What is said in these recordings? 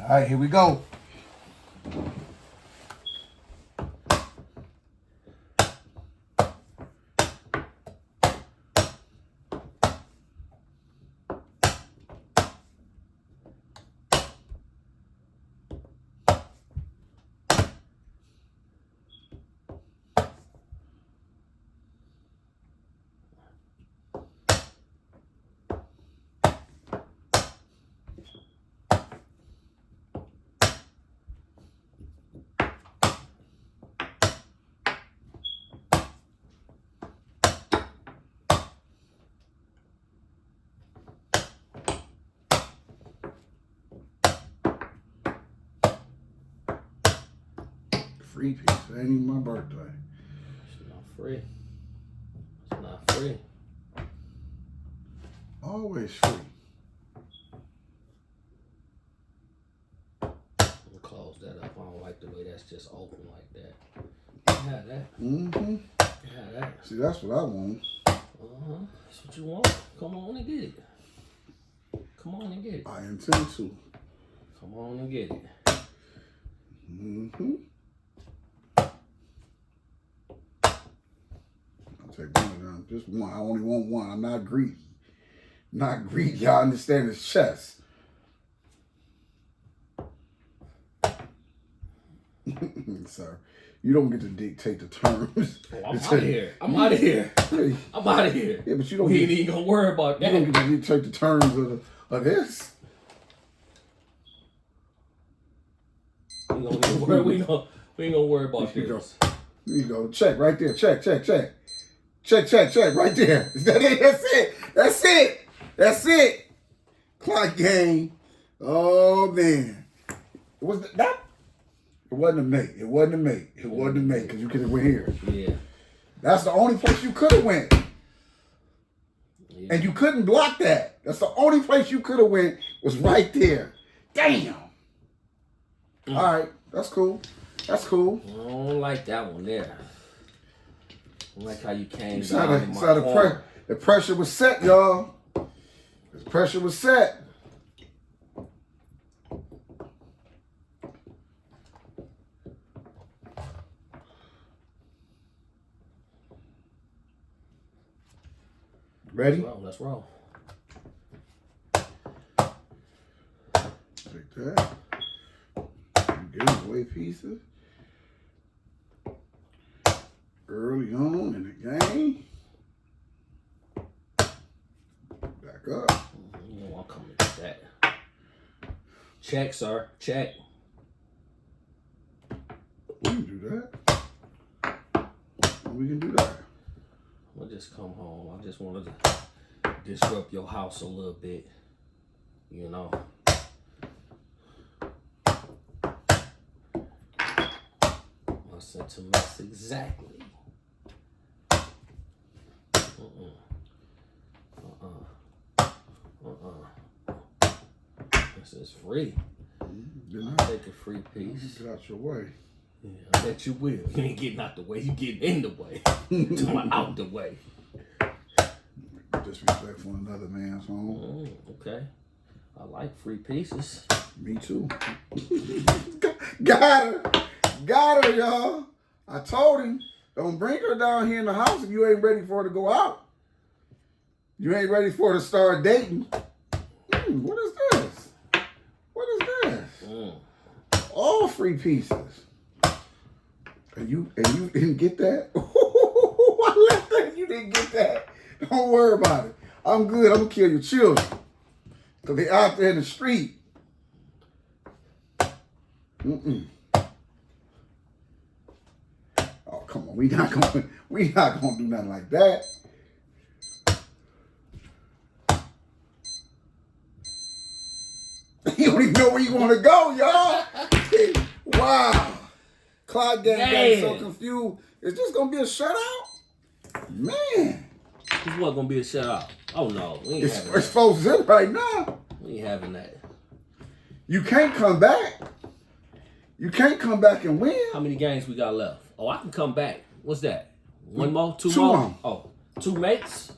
All right, here we go. Free piece. It ain't even my birthday. It's not free. It's not free. Always free. I'm gonna close that up. I don't like the way that's just open like that. You have that. Mm-hmm. You have that. See, that's what I want. Uh-huh. That's what you want. Come on and get it. Come on and get it. I intend to. Come on and get it. Mm-hmm. I'll take one of them. Just one. I only want one. I'm not greedy. Not greedy. Y'all understand it's chess. Sir, you don't get to dictate the terms. Oh, I'm out of here. I'm out of here. I'm out of here. Yeah, but you don't. We ain't even gonna worry about that. You don't get to dictate the terms of this. We ain't gonna worry about Here you go. this. Here you go. Check right there. Check. Check. Right there. That's it. That's it. That's it. Clock game. Oh man. Was that? It wasn't a mate. It wasn't a mate. It wasn't a mate because you could have went here. Yeah. That's the only place you could have went. Yeah. And you couldn't block that. That's the only place you could have went was right there. Damn. All right. That's cool. That's cool. I don't like that one there. I don't like how you came You down in my corner. The pressure was set, y'all. The pressure was set. Ready? Let's roll. Take that. You gave away pieces early on in the game. Back up. You know I'm coming to that. Check, sir. Check. We can do that. We can do that. I'll just come home. I just wanted to disrupt your house a little bit. You know. My sentiments exactly. This is free. I'll take a free piece. Get out your way. Yeah, I bet you will. You ain't getting out the way. You getting in the way. Talking out the way. Disrespectful in another man's home. Okay. I like free pieces. Me too. Got her, y'all. I told him, don't bring her down here in the house if you ain't ready for her to go out. You ain't ready for her to start dating. What is this? What is this? All free pieces. And you didn't get that? I left that. You didn't get that. Don't worry about it. I'm good. I'm gonna kill your children. Cause they out there in the street. Oh, come on. We not gonna do nothing like that. You don't even know where you want to go, y'all. Wow. Clock game got so confused. Is this gonna be a shutout? Man. This wasn't gonna be a shutout. Oh no, we ain't having It's 4-0 right now. We ain't having that. You can't come back. You can't come back and win. How many games we got left? Oh, I can come back. What's that? One more? Two more. more? Oh, two mates?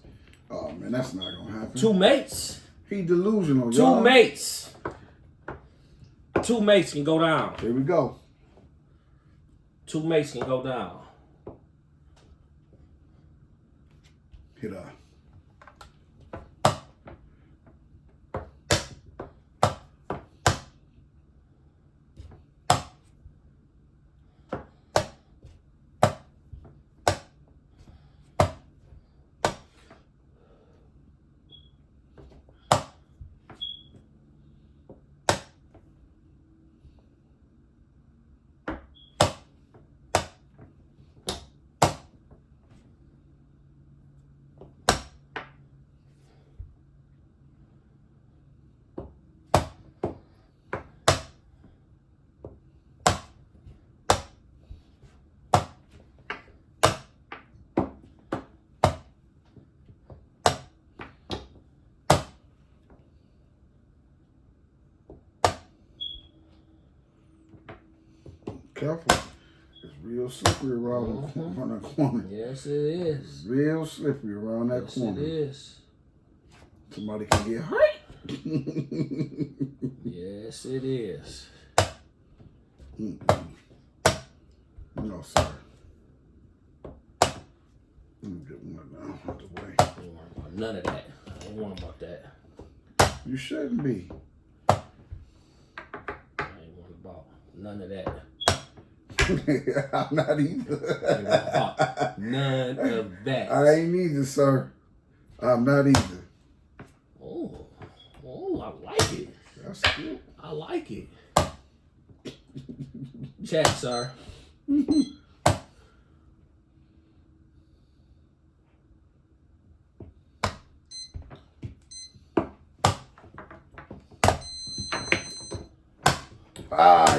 Oh man, that's not gonna happen. Two mates? He delusional, y'all. Two mates. 2 mates can go down. Here we go. 2 mates can go down. Hit her. Careful. It's real slippery around that corner. Yes, it is. Real slippery around that corner. Yes, it is. Somebody can get hurt. Yes, it is. No, sir. Let me get one down out the way. I don't worry about none of that. I don't worry about that. You shouldn't be. I ain't worried about none of that. I'm not either. None of that. I ain't either, sir. I'm not either. Oh, I like it. That's good. I like it. Check, sir. You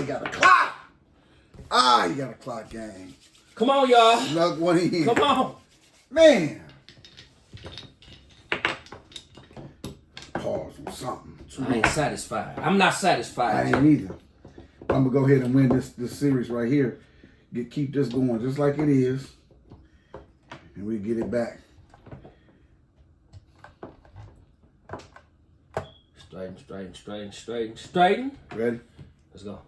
got a clock. You got a clock game. Come on, y'all. Luck one in. Come on. Man. Pause on something. I ain't satisfied. I'm not I satisfied. ain't either. I'm gonna go ahead and win this series right here. Keep this going just like it is, and we get it back. Straighten. Ready? Let's go.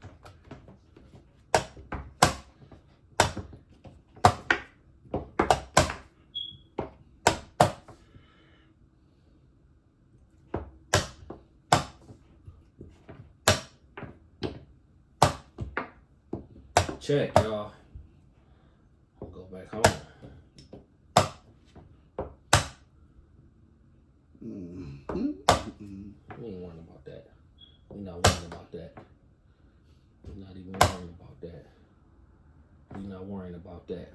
Check, y'all. I'll go back home. We ain't worrying about that. We're not worrying about that. We're not even worrying about that. We're not worrying about that.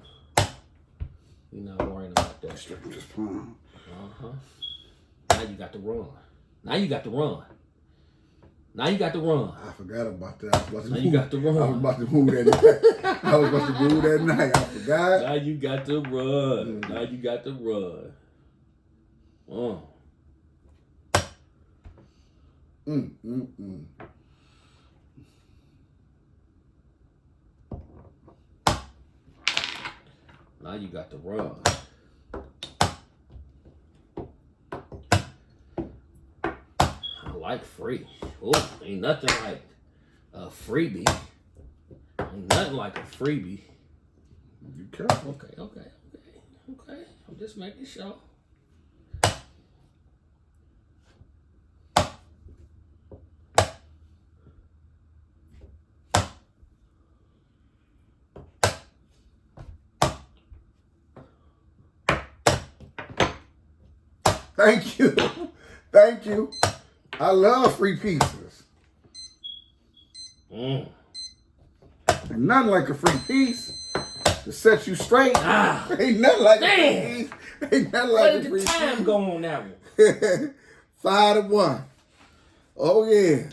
We're not worrying about that. Just fine. Now you got to run. Now you got to run. Now you got to run. I forgot about that. Now you got to run. I was about to move that night. I was about to move that night. I forgot. Now you got to run. Now you got to run. Now you got to run. I like free. Oh, ain't nothing like a freebie. Ain't nothing like a freebie. Be careful. Okay. I'm just making sure. Thank you. Thank you. I love free pizzas. Ain't nothing like a free piece to set you straight. Ain't nothing like a free piece. Ain't nothing like a free piece. Where did the time go on that one? 5-1. Oh, yeah.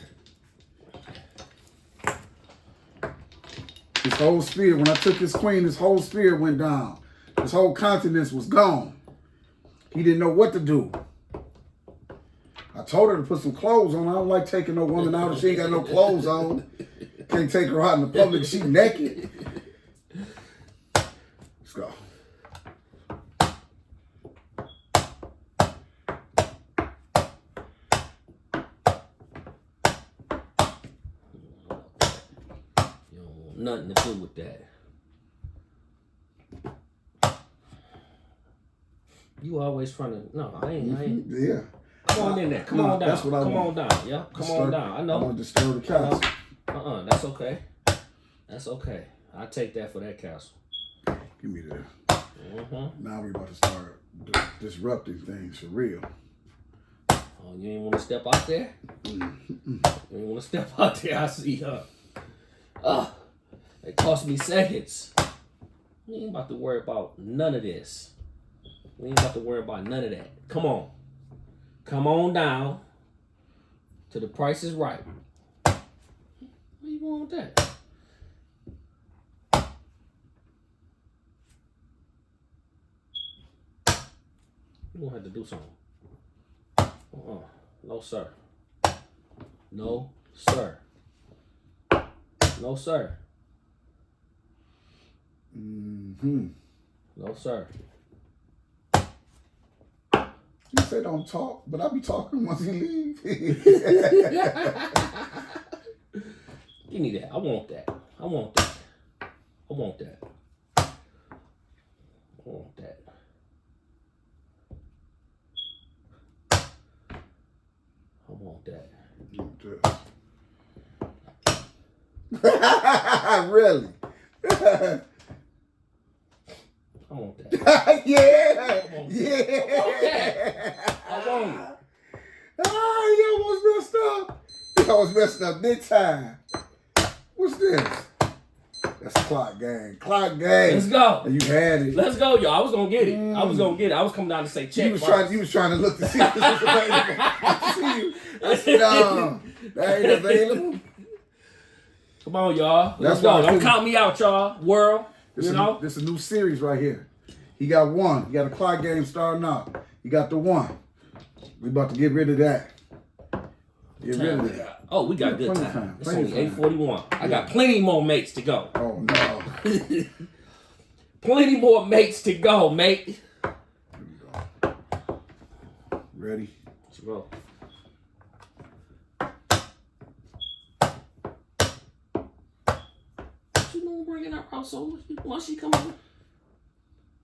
His whole spirit, when I took his queen, his whole spirit went down. His whole countenance was gone. He didn't know what to do. I told her to put some clothes on. I don't like taking no woman out if she ain't got no clothes on. Can't take her out in the public. She naked. Let's go. want nothing to do with that. You always trying to. No, I ain't. Yeah. Come on in there. Come on down. That's what I Come want. on down. Yeah. Come on down. I know. I want to disturb the castle. That's okay. That's okay. I take that for that castle. Give me that. Mm-hmm. Now we about to start disrupting things for real. Oh, you ain't want to step out there? You ain't want to step out there. I see her. It cost me seconds. We ain't about to worry about none of this. We ain't about to worry about none of that. Come on. Come on down to the Price is Right. Where you going with that? You're going to have to do something. No, sir. No, sir. No, sir. Mm-hmm. No, sir. You say don't talk, but I be talking once you leave. Give me that. I want that. I want that. I want that. I want that. I want that. Really? I want that. Yeah. I want Yeah. I want it. Ah, you almost messed up. You almost messed up big time. What's this? That's Clock Gang. Clock Gang. Let's go. And you had it. Let's go, y'all. I was gonna get it. I was gonna get it. I was coming down to say check. You was trying to look to see if this was available. I see you. I said, no, that ain't available. Come on, y'all. Let's That's go. why Don't count me out, y'all. World. This You know? This is a new series right here. He got one. He got a Clock Game starting out. He got the one. We about to get rid of that. Get rid of that. Oh, we got good Plenty time. It's Plenty only 8:41. I got plenty more mates to go. Oh no. Plenty more mates to go, mate. Here we go. Ready? Let's go. What you doing bringing her out so once she come in?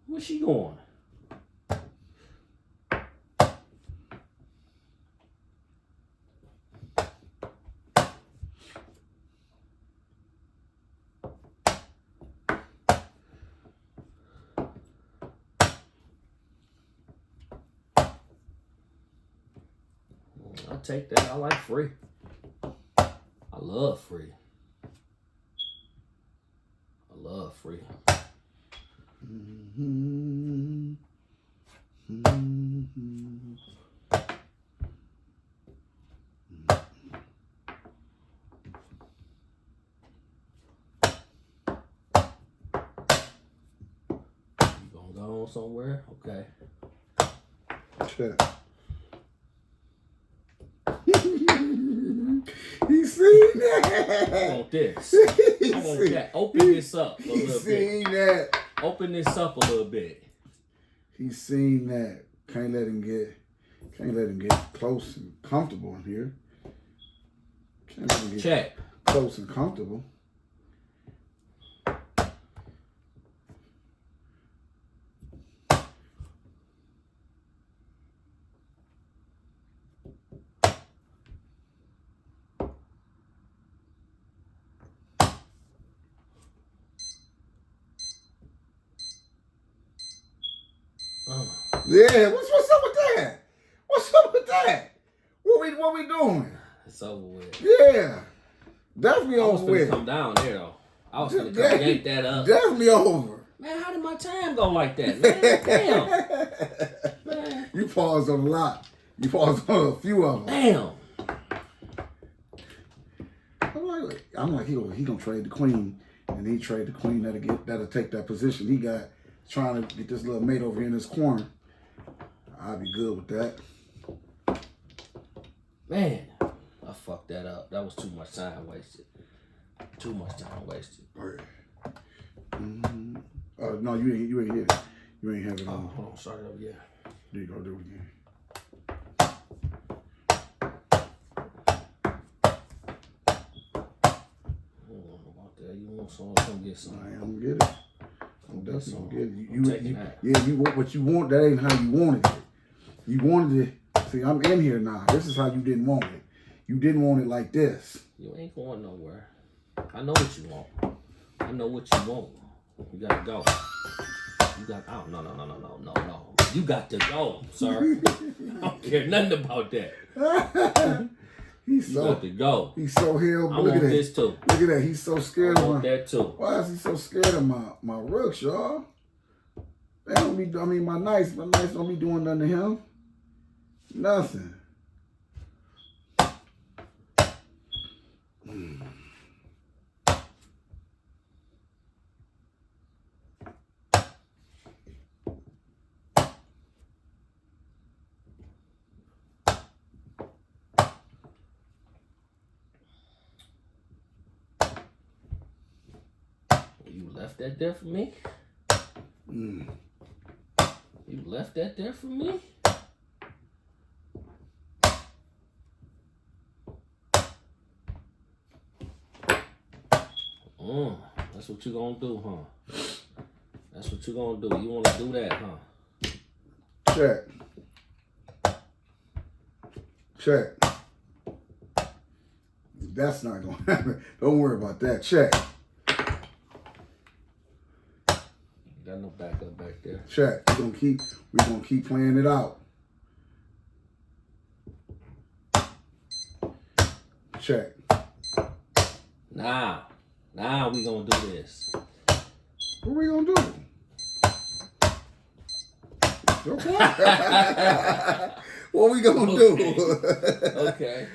Where's she going? I'll take that. I like free. I love free. I love free. Mm-hmm. Mm-hmm. You gonna go on somewhere? Okay. Check. He seen that. I want this. He I want seen- that. Open this up a He little bit. seen that. Open this up a little bit. He seen that. Can't let him get close and comfortable in here. Can't let him get Check. close and comfortable. Yeah, what's up with that? What's up with that? What we doing? It's over with. Yeah, definitely I was over finna with. come down there though. I was finna come yank that up. Definitely over. Man, how did my time go like that, man? Damn. Man. You paused on a lot. You paused on a few of them. Damn. I'm like he gonna trade the queen, and he trade the queen that'll take that position he got, trying to get this little mate over here in this corner. I'd be good with that. Man, I fucked that up. That was too much time wasted. Too much time wasted. Okay. Mm-hmm. No, you ain't hit it. You ain't have it on. Hold on, start it over, yeah. There you go, do it again. I don't know about that. You want So come get some. I'm gonna get it. I'm definitely gonna get it. You want what you want. That ain't how you wanted it. You wanted it. See, I'm in here now. This is how you didn't want it. You didn't want it like this. You ain't going nowhere. I know what you want. I know what you want. You gotta go. You got. Oh no. You got to go, sir. I don't care nothing about that. You got to go. He's so hell. I want this too. Look at that. He's so scared. I want that too. Why is he so scared of my rooks, y'all? They don't be. I mean, my nice don't be doing nothing to him. Nothing. You left that there for me? You left that there for me? That's what you gonna do, huh? That's what you gonna do. You wanna do that, huh? Check. That's not gonna happen. Don't worry about that. Check. Got no backup back there. Check. We're gonna keep playing it out. Check. Now we gonna do this. What we gonna do? What we gonna do? Okay.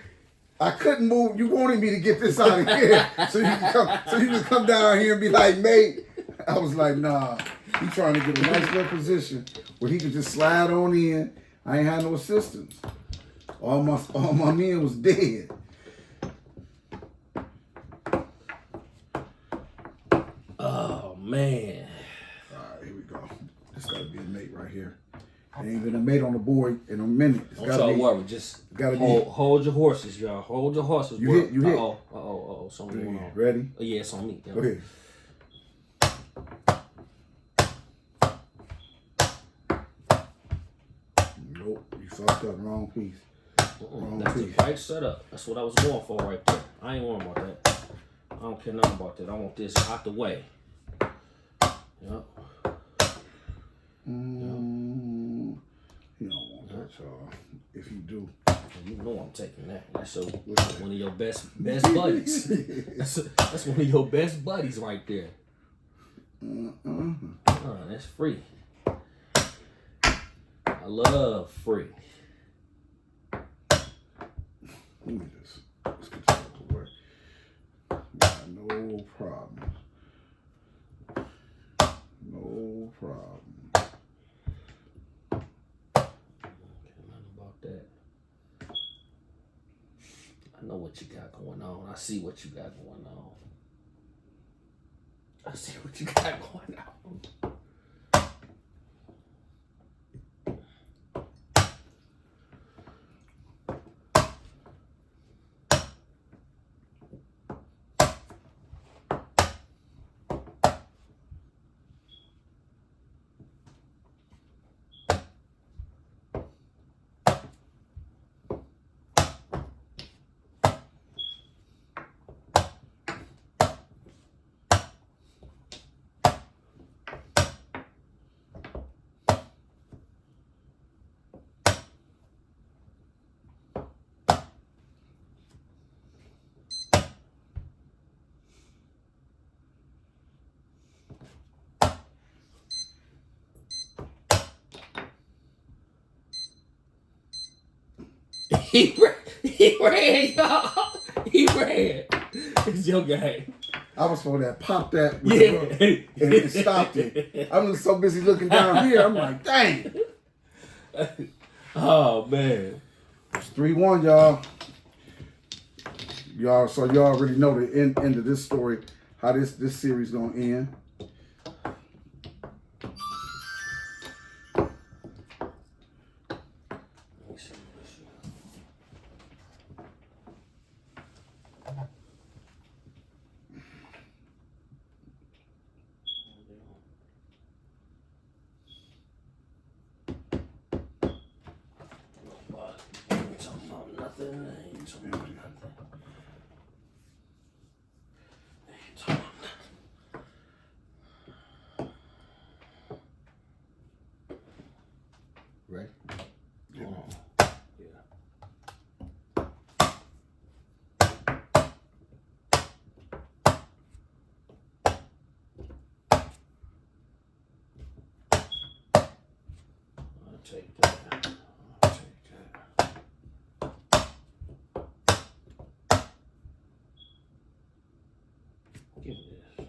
I couldn't move. You wanted me to get this out of here so you can come down here and be like, mate. I was like, nah. He trying to get a nice little position where he could just slide on in. I ain't had no assistance. All my men was dead. Oh man. All right, here we go. This gotta be a mate right here. There ain't been a mate on the board in a minute. Don't y'all worry. Just hold your horses, y'all. Hold your horses. You hit. Uh-oh. Something going on. Ready? Oh, yeah, it's on me. Yeah. Go ahead. Nope, you fucked up. Wrong piece. That's the right setup. That's what I was going for right there. I ain't worrying about that. I don't care nothing about that. I want this out the way. Yep. You don't want that, y'all. If you do, you know I'm taking that. That's one of your best buddies. That's one of your best buddies right there. That's free. I love free. Let me let's get this out the way. No problem. No problem. Nothing about that. I know what you got going on. I see what you got going on. I see what you got going on. He ran, y'all. He ran. It's your game. I was supposed to pop that with the hook and stopped it. I was so busy looking down here. I'm like, dang. Oh man. It's 3-1, y'all. So y'all already know the end of this story, how this series gonna end. Ready? Yeah. Hold on. Yeah. I'll take that. I'll take that. Give me this.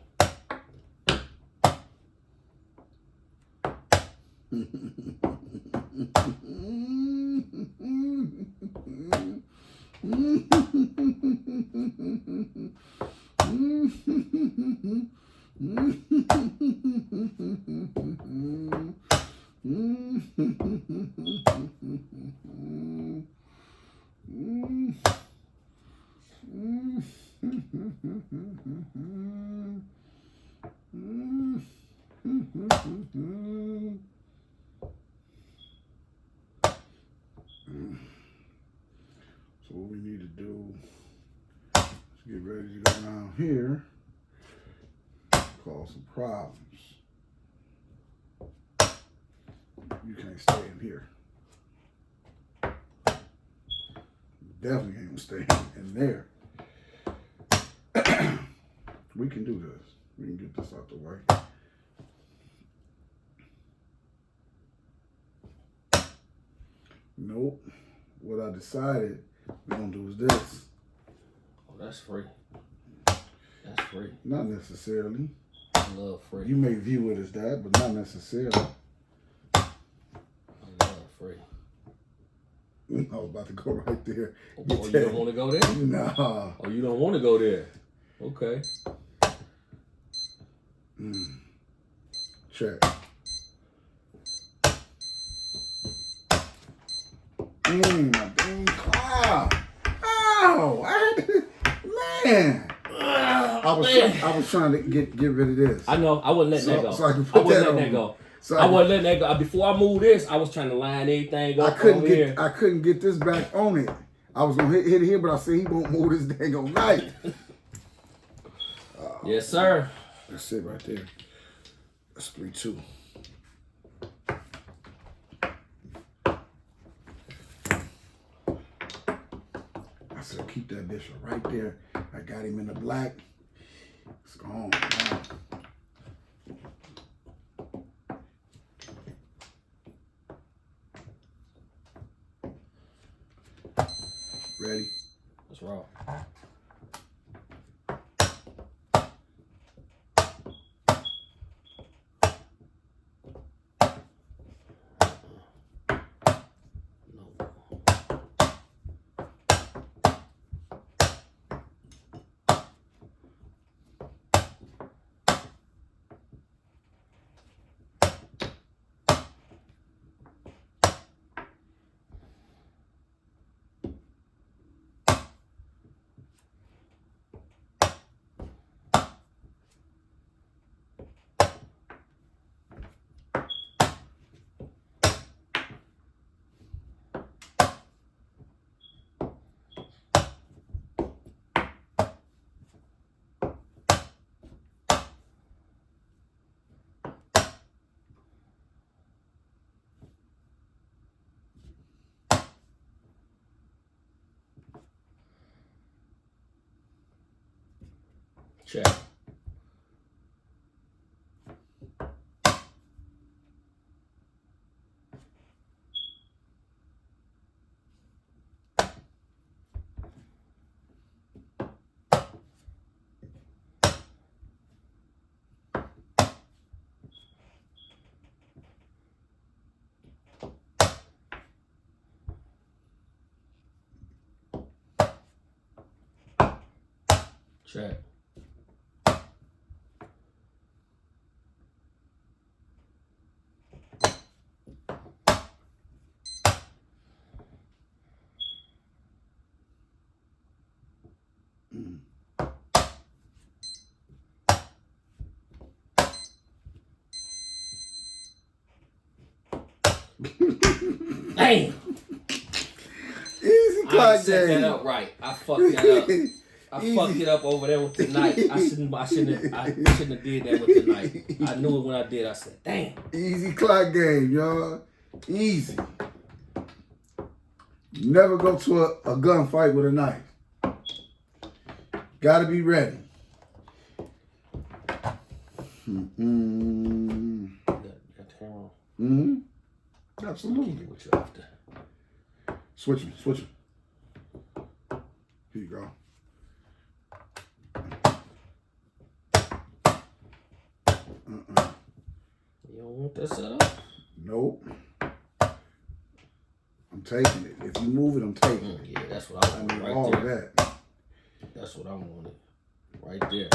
So what we need to do is get ready to go down here, cause some problems. You can't stay in here. Definitely ain't gonna stay in there. We can do this. We can get this out the way. Nope. What I decided we're gonna do is this. Oh, that's free. That's free. Not necessarily. I love free. You may view it as that, but not necessarily. I love free. I was about to go right there. Oh, you don't want to go there? Nah. Oh, you don't want to go there? Okay. Check. My dang cloud. Ow! I had to, man. I was trying to get rid of this. I know. I wasn't letting that go. So I can I put wasn't that letting that on. go. So I wasn't letting that go. Before I moved this, I was trying to line everything up over here. I couldn't get this back on it. I was gonna hit it here, but I said he won't move this dang on night. Yes, sir. That's it right there. That's 3-2. I said keep that bishop right there. I got him in the black. It's gone now. Ready? Let's roll. Check. Check. Easy I clock set game. that up right. I fucked that up. I fucked it up over there with the night. I shouldn't have did that with the night. I knew it when I did. I said, damn. Easy clock game, y'all. Easy. Never go to a gunfight with a knife. Gotta be ready. Mm-hmm. Mm-hmm. Absolutely. What you after? Switch me. Here you go. You don't want that set up? Nope. I'm taking it. If you move it, I'm taking it. Yeah, that's what I wanted right all there. That. That's what I wanted. Right there.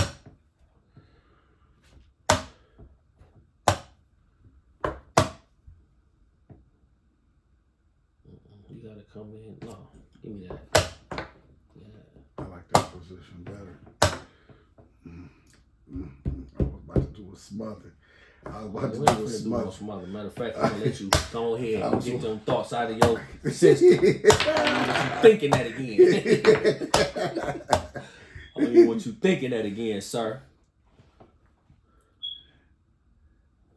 You gotta come in. No, give me that. Yeah. I like that position better. I was about to do a smother. Matter of fact, I'm gonna let you go ahead and get them thoughts out of your system. Thinking that again. I don't even want you thinking that again, sir.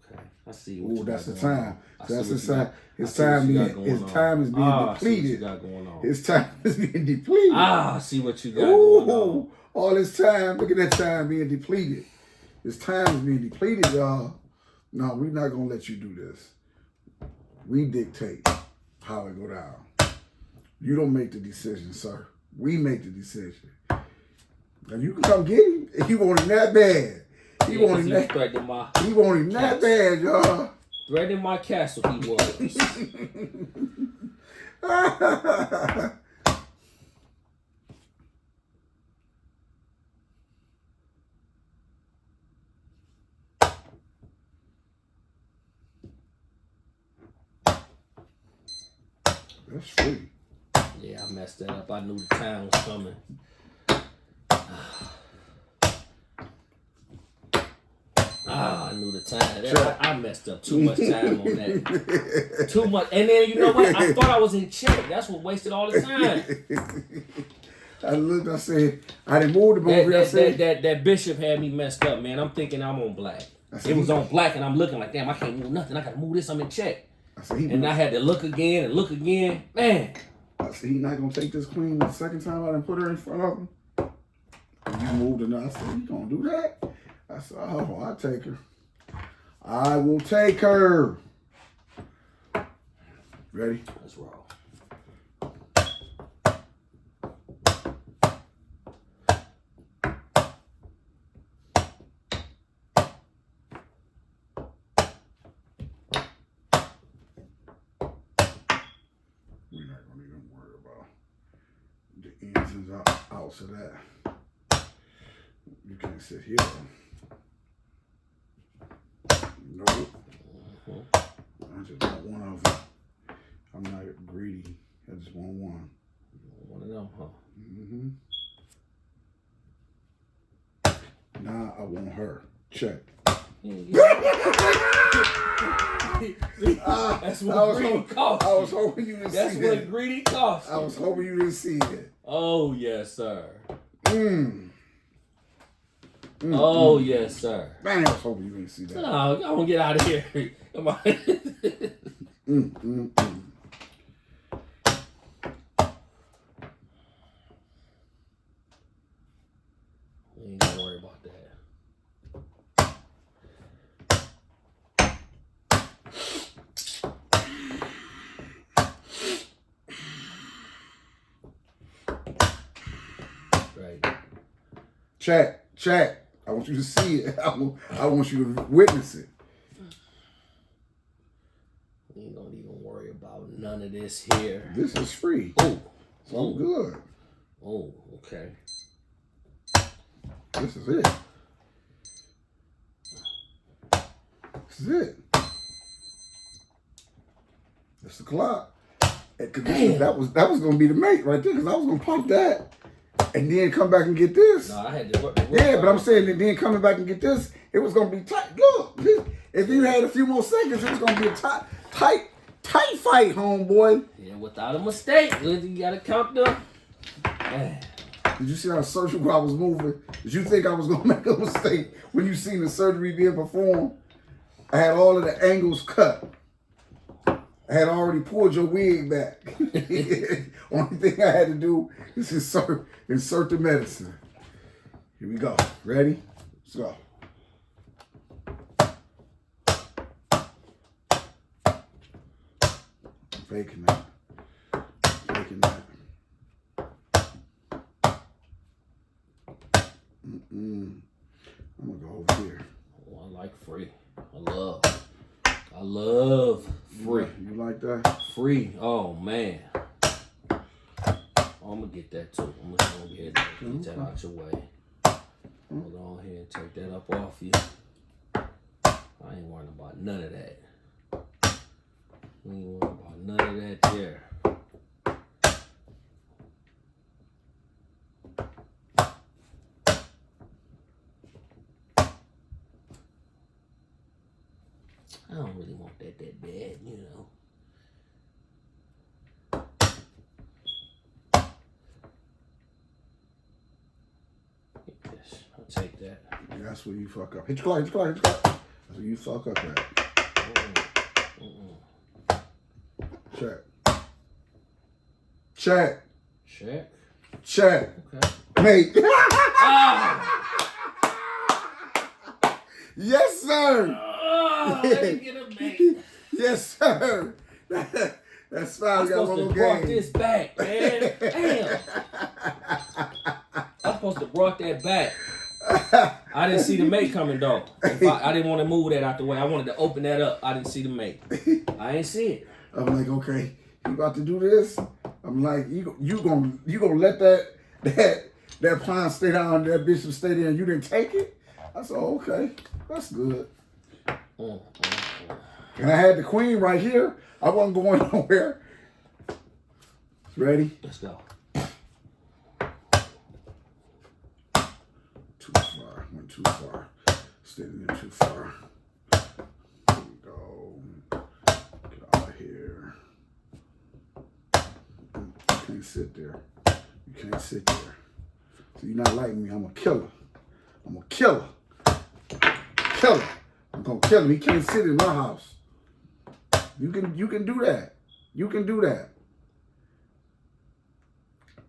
Okay, I see. Ooh, that's the time. That's the time. His time is being depleted. His time is being depleted. I see what you got going on. All this time. Look at that time being depleted. His time is being depleted, y'all. No, we're not gonna let you do this. We dictate how it go down. You don't make the decision, sir. We make the decision. Now you can come get him. He want him that bad. He want him that bad, y'all. Threatening my castle, he was. That's free. Yeah, I messed that up. I knew the time was coming. I knew the time. I messed up too much time on that. Too much. And then, you know what? I thought I was in check. That's what wasted all the time. I looked, I said, I didn't move the ball here. That bishop had me messed up, man. I'm thinking I'm on black. It was on black, and I'm looking like, damn, I can't move nothing. I got to move this. I'm in check. And I had to look again and look again. Man. I said, he not going to take this queen the second time I done put her in front of him. And you moved her. I said, you going to do that? I said, oh, I'll take her. I will take her. Ready? Let's roll. We're not going to even worry about the ins and outs of that. You can't sit here. Nope. I just want one of them. I'm not greedy. I just want one. One of them, huh? Mm-hmm. Now I want her. Check. That's what greedy costs. I was hoping you didn't see That's that. what greedy costs. I was hoping you didn't see it. Oh, yes, sir. Oh, yes, sir. Man, I was hoping you didn't see that. No, I want to get out of here. Come on. We ain't gonna worry about that. Right. Check. I want you to see it. I want you to witness it. We ain't gonna even worry about none of this here. This is free. Oh. It's all good. Oh, okay. This is it. This is it. That's the clock. That was gonna be the mate right there, because I was gonna pump that and then come back and get this. No, I had to work. Yeah, but I'm saying that then coming back and get this, it was gonna be tight. Look, if you had a few more seconds, it was gonna be a tight Tight fight, homeboy. Yeah, without a mistake. You gotta count them. Man. Did you see how surgical I was moving? Did you think I was gonna make a mistake when you seen the surgery being performed? I had all of the angles cut. I had already pulled your wig back. Only thing I had to do is insert the medicine. Here we go. Ready? Let's go. Faking that. Faking that. I'm gonna go over here. Oh, I like free. I love free. You like that? Free. Oh man. Oh, I'm gonna get that too. I'm gonna go ahead and get that out your way. I'm gonna go ahead and take that up off you. I ain't worrying about none of that. We ain't worrying about none of that there. I don't really want that bad, you know. Yes, I'll take that. Yeah, that's where you fuck up. Hit your clock, hit your clock, hit your clock. That's where you fuck up at. Check. Check. Check. Check. Okay. Mate. Ah! Yes, sir. Oh, let me get a mate. Yes, sir. That's fine. I'm We got supposed one to more brought game. this back, man. Damn. I'm supposed to brought that back. I didn't see the mate coming though. I didn't want to move that out the way. I wanted to open that up. I didn't see the mate. I ain't see it. I'm like, okay, you about to do this? I'm like, you gonna let that pawn stay down, that bishop stay there, and you didn't take it? I said, oh, okay, that's good. And I had the queen right here. I wasn't going nowhere. Ready? Let's go. Too far. Went too far. Stayed in there too far. Here we go. Get out of here. You can't sit there. You can't sit there. So you're not like me. I'm a killer. I'm a killer. Killer. I'm gonna kill him. He can't sit in my house. You can do that. You can do that.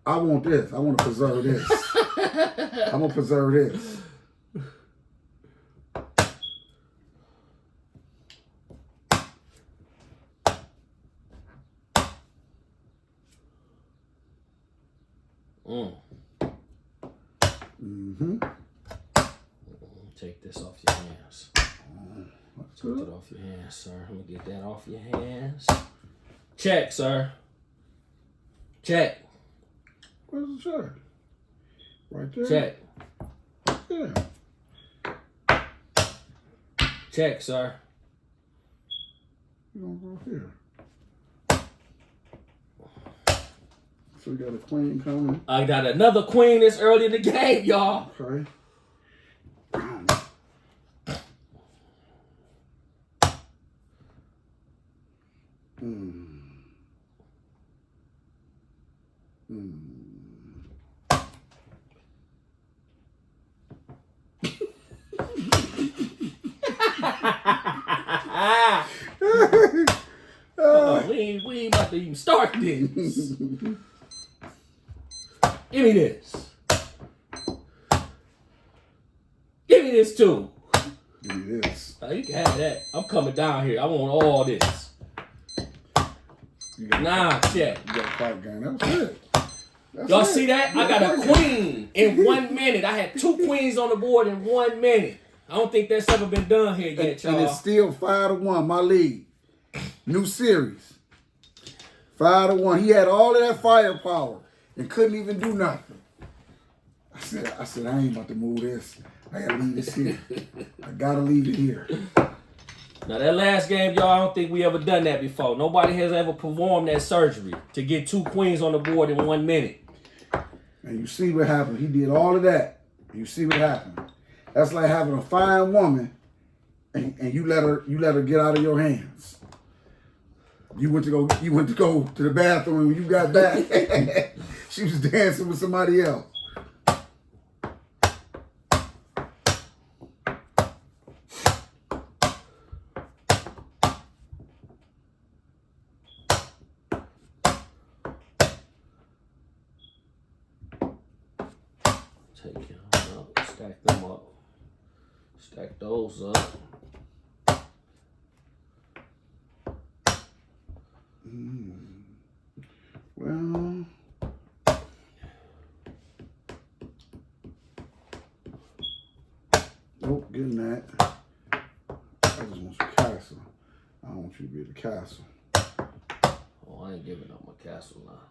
I want this. I want to preserve this. I'm gonna preserve this. Take this off your hands. Take it off your hands, sir. Let me get that off your hands. Check, sir. Check. Where's the check? Right there. Check. Yeah. Check, sir. You gonna go here? So we got a queen coming. I got another queen this early in the game, y'all. Okay. We ain't about to even start this. Give me this. Give me this too. Give me this. You can have that. I'm coming down here. I want all this. Nah, check. You got a fight game. That was it. Y'all see that? I got a queen in 1 minute. I had 2 queens on the board in 1 minute. I don't think that's ever been done here yet, y'all. And it's still 5-1, my lead. New series. 5-1. He had all of that firepower and couldn't even do nothing. I said, I ain't about to move this. I gotta leave this here. I gotta leave it here. Now that last game, y'all, I don't think we ever done that before. Nobody has ever performed that surgery to get 2 queens on the board in 1 minute. And you see what happened. He did all of that. You see what happened. That's like having a fine woman and you let her get out of your hands. You went to go to the bathroom, and when you got back, she was dancing with somebody else. Take them up, stack them up, stack those up. Well, nope, getting that. I just want some castle. I don't want you to be the castle. Oh, I ain't giving up my castle now.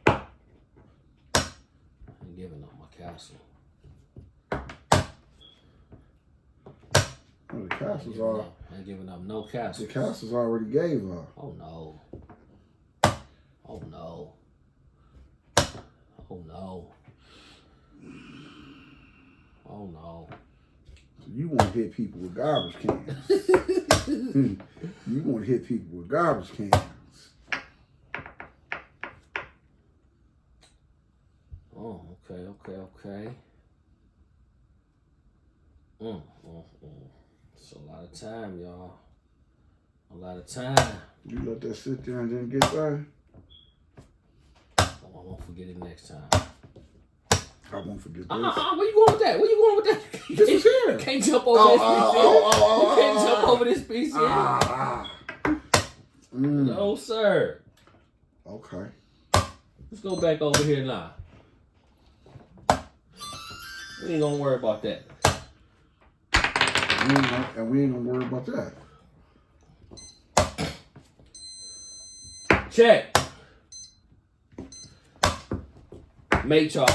I ain't giving up my castle. Well, the castles are. I ain't giving up no castle. The castles already gave her. Oh no. Oh no. Oh no. Oh no. You want to hit people with garbage cans. You want to hit people with garbage cans. Oh, okay. It's a lot of time, y'all. A lot of time. You let that sit there and then get there. Oh, I won't forget it next time. I won't forget this. Where you going with that? Where you going with that? This is here. You can't jump over this piece yet. You can't jump over this piece yet. No, sir. Okay. Let's go back over here now. We ain't gonna worry about that. And we ain't gonna worry about that. Check. Mate, y'all.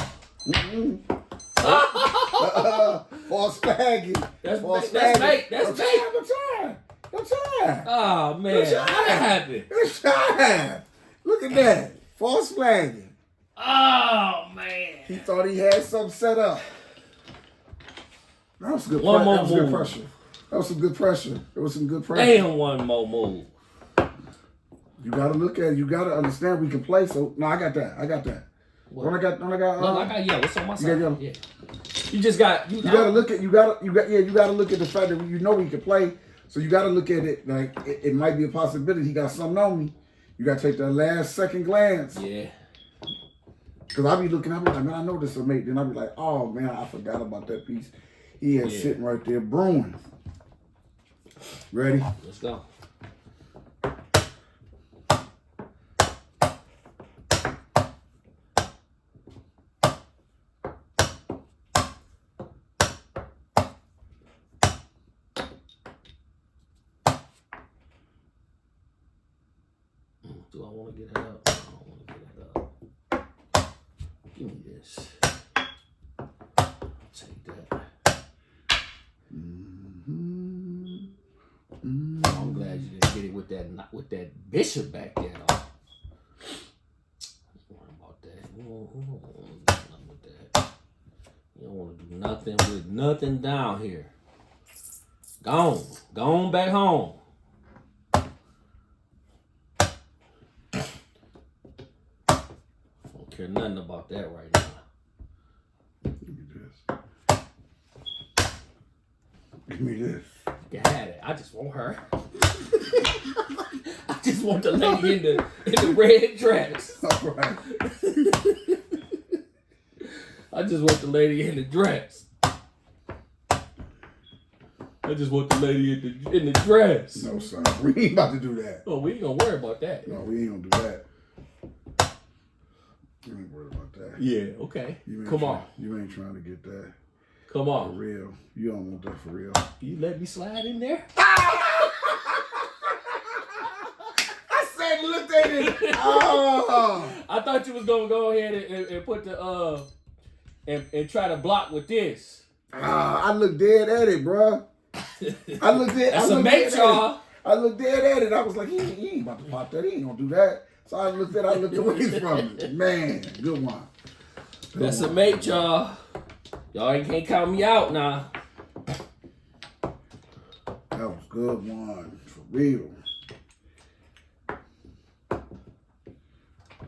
False flagging. That's False mate. flagging. That's I'm mate. trying. Oh man, how that happened? It's time. Look at that. False flagging. Oh man. He thought he had something set up. That was good. One more that was move. good pressure. That was some good pressure. It was some good pressure. Damn, one more move. You gotta look at it. You gotta understand we can play. So no, I got that. What? Don't I got. No, I got yellow. It's on my side. got yellow. Yeah. You just got. You gotta look at. You gotta look at the fact that you know we can play. So you gotta look at it like it might be a possibility. He got something on me. You gotta take that last second glance. Yeah. Cause I be looking. I be like, man, I know this is a mate. Then I be like, oh man, I forgot about that piece. He had sitting right there brewing. Ready? Let's go. Do I want to get it up? I don't want to get it up. Give me this. Take that. I'm glad you didn't get it with that bishop back there, though. Don't worry about that. You don't want to do nothing with that. You don't want to do nothing with nothing down here. Gone back home. Don't care nothing about that right now. Give me this. You had it. I just want her. I just want the lady in the red dress. All right. I just want the lady in the dress. I just want the lady in the dress. No, son. We ain't about to do that. Oh, we ain't gonna worry about that. No, we ain't gonna do that. You ain't worried about that. Yeah, okay. Come on. You ain't trying to get that. Come For on. real. You don't want that for real. You let me slide in there? I said, look at it. Oh. I thought you was gonna go ahead and put the and try to block with this. I looked dead at it, bro. I looked dead. That's a mate, y'all. I looked dead at it. I was like, he ain't about to pop that. He ain't gonna do that. So I looked away from it. Man, good one. That's a mate, y'all. Y'all can't count me out now. That was good one. For real.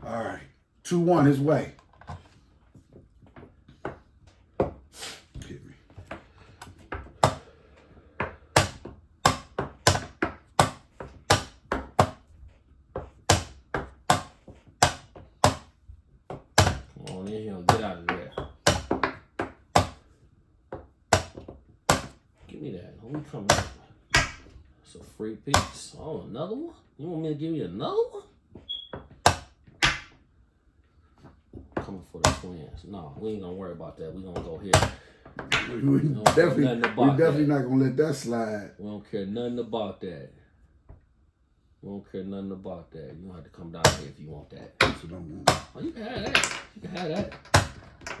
All right. 2-1 his way. Hit me. Come on in here and get out of there. Give me that. Who coming up? It's a free piece. Oh, another one? You want me to give you another one? Coming for the twins. No, we ain't gonna worry about that. We gonna go here. We definitely not gonna let that slide. We don't care nothing about that. We don't care nothing about that. You don't have to come down here if you want that. That's what I want. Oh, you can have that. You can have that.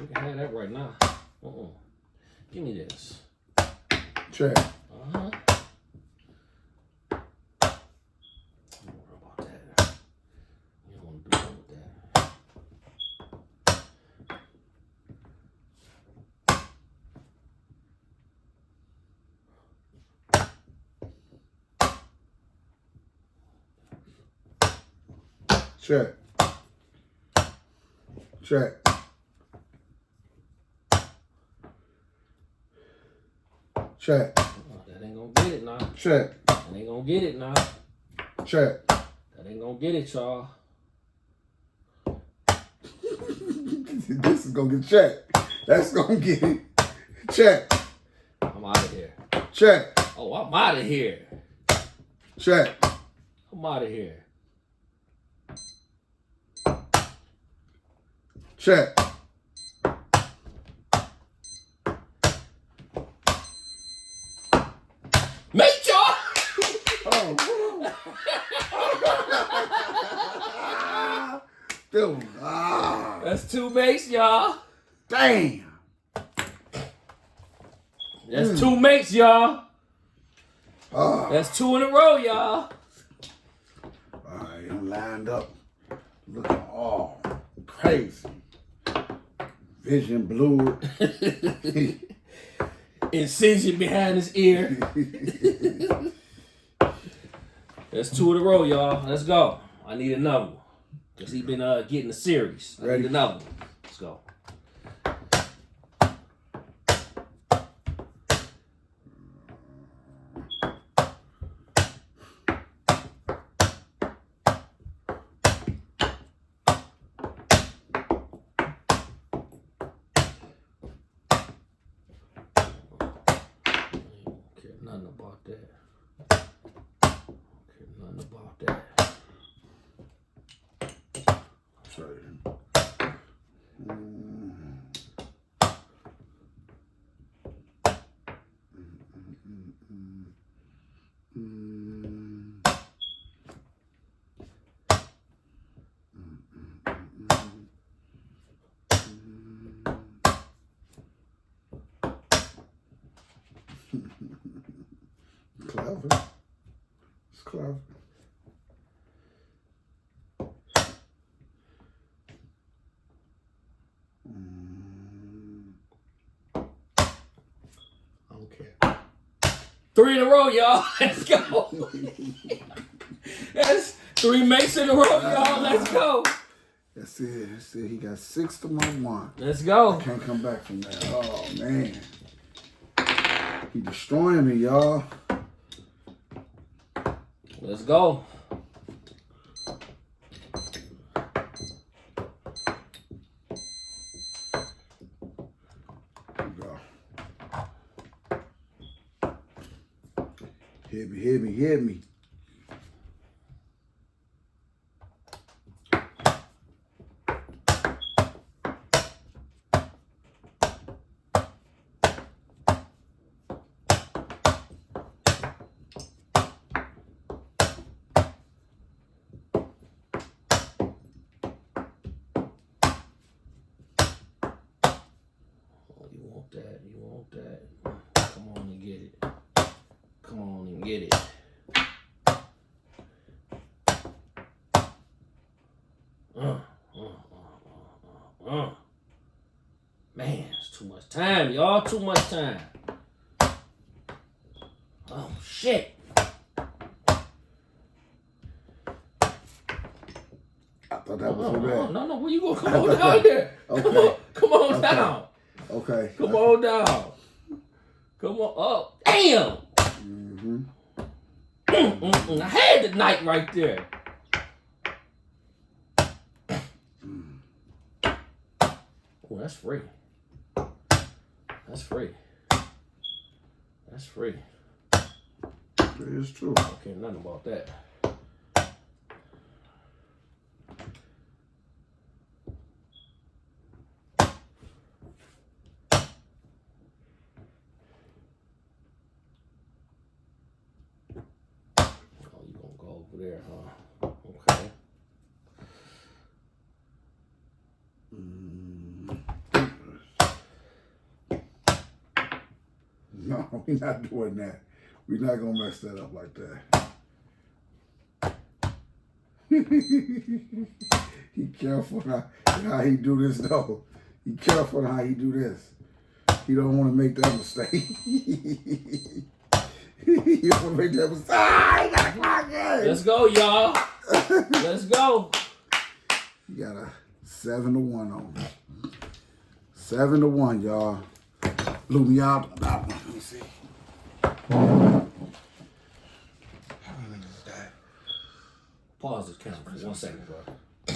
You can have that right now. Give me this. Check. Uh-huh. Don't worry about that. You don't want to do nothing with that. Check. Check. Check. Oh, that ain't gonna get it now. Check. That ain't gonna get it now. Check. That ain't gonna get it, y'all. This is gonna get checked. That's gonna get it. Check. I'm out of here. Check. Oh, I'm out of here. Check. I'm out of here. Check. Mate, y'all! Oh, dude. That's 2 mates, y'all. Damn. That's 2 mates, y'all. That's 2 in a row, y'all. All right, I'm lined up. Looking all crazy. Vision blue. Incision behind his ear. That's 2 in a row, y'all. Let's go. I need another one. Because he been getting a series. I need another one. Let's go. Nothing about that. Okay, nothing about that. Sorry. Clever. It's clever. I don't care. 3 in a row, y'all. Let's go. That's 3 mates in a row, y'all. Let's go. That's it. That's it. He got 6 to my 1. Let's go. I can't come back from that. Oh, man. He destroying me, y'all. Let's go. Here we go. Hit me, hit me, hit me. That. You want that. Come on and get it. Come on and get it. Man, it's too much time, y'all. Too much time. Oh, shit. thought that was so bad. No. Where you going? Come on down there. Okay. Come on down. Okay. Come on down. Come on up. Damn. Mm-hmm. I had the night right there. Oh, that's free. That's free. That's free. That is true. I don't care nothing about that. Oh, you gonna go over there, huh? Okay. No, we're not doing that. We're not gonna mess that up like that. He careful how he do this though. He careful how he do this. He don't want to make that mistake. He don't want to make that mistake. Ah, he got a clock in. Let's go, y'all. Let's go. You got a 7-1 on him. 7-1, y'all. Blew me out. Let me see. Pause this camera for 1 second, bro.